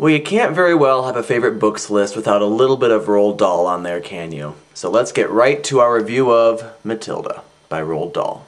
Well, you can't very well have a favorite books list without a little bit of Roald Dahl on there, can you? So let's get right to our review of Matilda by Roald Dahl.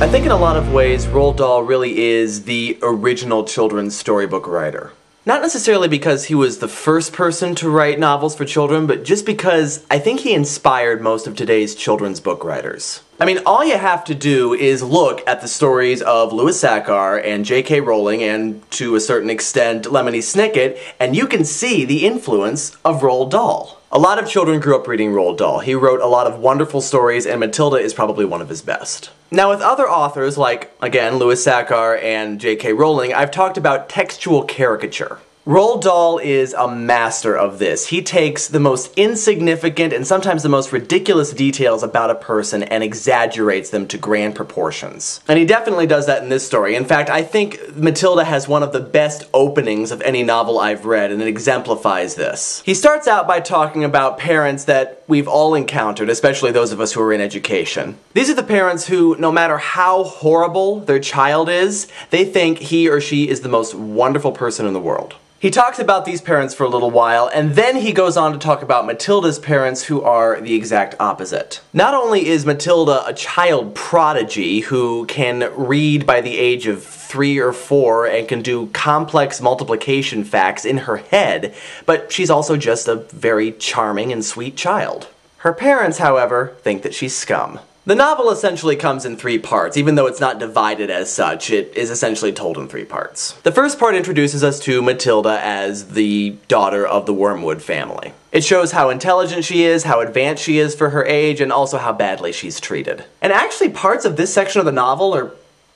I think in a lot of ways, Roald Dahl really is the original children's storybook writer. Not necessarily because he was the first person to write novels for children, but just because I think he inspired most of today's children's book writers. I mean, all you have to do is look at the stories of Louis Sachar and J.K. Rowling and, to a certain extent, Lemony Snicket, and you can see the influence of Roald Dahl. A lot of children grew up reading Roald Dahl. He wrote a lot of wonderful stories, and Matilda is probably one of his best. Now, with other authors like, again, Louis Sachar and J.K. Rowling, I've talked about textual caricature. Roald Dahl is a master of this. He takes the most insignificant and sometimes the most ridiculous details about a person and exaggerates them to grand proportions. And he definitely does that in this story. In fact, I think Matilda has one of the best openings of any novel I've read, and it exemplifies this. He starts out by talking about parents that we've all encountered, especially those of us who are in education. These are the parents who, no matter how horrible their child is, they think he or she is the most wonderful person in the world. He talks about these parents for a little while, and then he goes on to talk about Matilda's parents, who are the exact opposite. Not only is Matilda a child prodigy who can read by the age of 3 or 4 and can do complex multiplication facts in her head, but she's also just a very charming and sweet child. Her parents, however, think that she's scum. The novel essentially comes in 3 parts, even though it's not divided as such. It is essentially told in 3 parts. The first part introduces us to Matilda as the daughter of the Wormwood family. It shows how intelligent she is, how advanced she is for her age, and also how badly she's treated. And actually, parts of this section of the novel are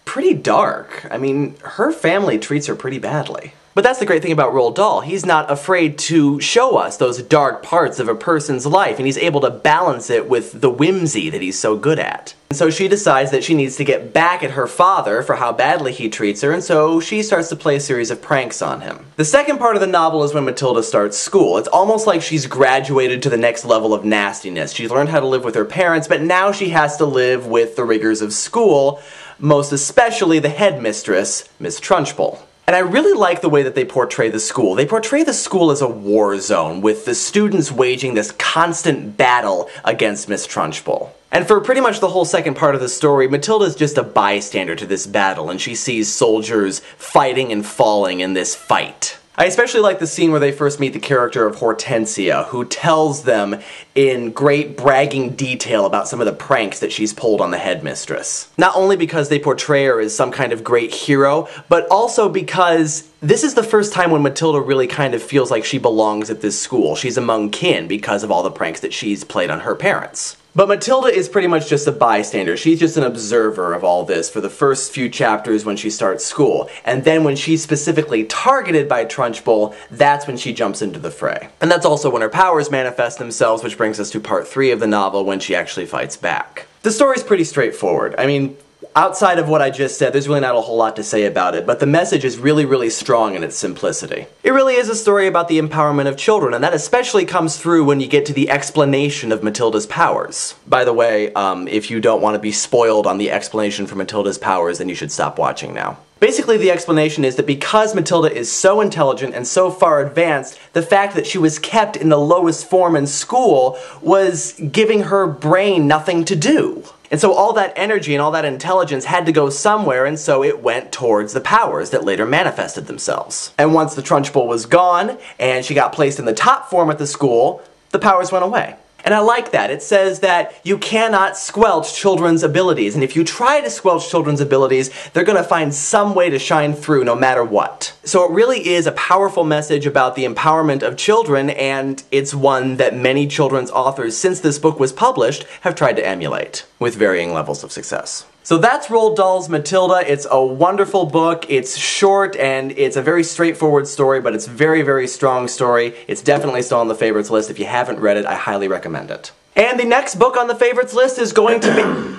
pretty dark. I mean, her family treats her pretty badly. But that's the great thing about Roald Dahl. He's not afraid to show us those dark parts of a person's life, and he's able to balance it with the whimsy that he's so good at. And so she decides that she needs to get back at her father for how badly he treats her, and so she starts to play a series of pranks on him. The second part of the novel is when Matilda starts school. It's almost like she's graduated to the next level of nastiness. She's learned how to live with her parents, but now she has to live with the rigors of school, most especially the headmistress, Miss Trunchbull. And I really like the way that they portray the school. They portray the school as a war zone, with the students waging this constant battle against Miss Trunchbull. And for pretty much the whole second part of the story, Matilda's just a bystander to this battle, and she sees soldiers fighting and falling in this fight. I especially like the scene where they first meet the character of Hortensia, who tells them in great bragging detail about some of the pranks that she's pulled on the headmistress. Not only because they portray her as some kind of great hero, but also because this is the first time when Matilda really kind of feels like she belongs at this school. She's among kin because of all the pranks that she's played on her parents. But Matilda is pretty much just a bystander. She's just an observer of all this for the first few chapters when she starts school. And then when she's specifically targeted by Trunchbull, that's when she jumps into the fray. And that's also when her powers manifest themselves, which brings us to part 3 of the novel, when she actually fights back. The story's pretty straightforward. I mean, outside of what I just said, there's really not a whole lot to say about it, but the message is really, really strong in its simplicity. It really is a story about the empowerment of children, and that especially comes through when you get to the explanation of Matilda's powers. By the way, if you don't want to be spoiled on the explanation for Matilda's powers, then you should stop watching now. Basically, the explanation is that because Matilda is so intelligent and so far advanced, the fact that she was kept in the lowest form in school was giving her brain nothing to do. And so all that energy and all that intelligence had to go somewhere, and so it went towards the powers that later manifested themselves. And once the Trunchbull was gone, and she got placed in the top form at the school, the powers went away. And I like that. It says that you cannot squelch children's abilities, and if you try to squelch children's abilities, they're going to find some way to shine through no matter what. So it really is a powerful message about the empowerment of children, and it's one that many children's authors since this book was published have tried to emulate, with varying levels of success. So that's Roald Dahl's Matilda. It's a wonderful book. It's short and it's a very straightforward story, but it's a very, very strong story. It's definitely still on the favorites list. If you haven't read it, I highly recommend it. And the next book on the favorites list is going to be...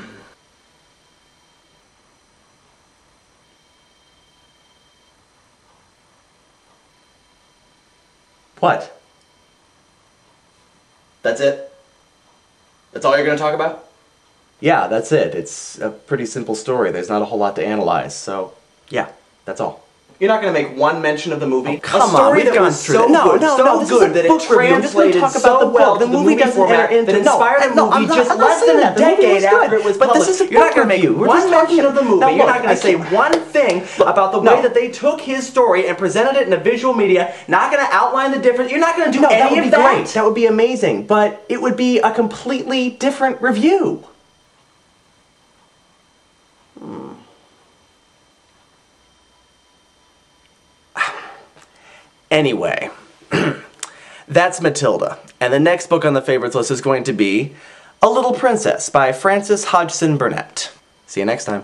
What? That's it? That's all you're going to talk about? yeah, that's it. It's a pretty simple story. There's not a whole lot to analyze, so yeah, that's all. You're not going to make one mention of the movie? Oh, come on, we've gone through that. No, that it translated so well to the movie format that inspired the movie just less than a decade after it was published. You're not going to make one mention of the movie. You're not going to say one thing about the way that they took his story and presented it in a visual media. Not going to outline the difference. You're not going to do any of that. That would be great. That would be amazing. But it would be a completely different review. Anyway, that's Matilda, and the next book on the favorites list is going to be A Little Princess by Frances Hodgson Burnett. See you next time.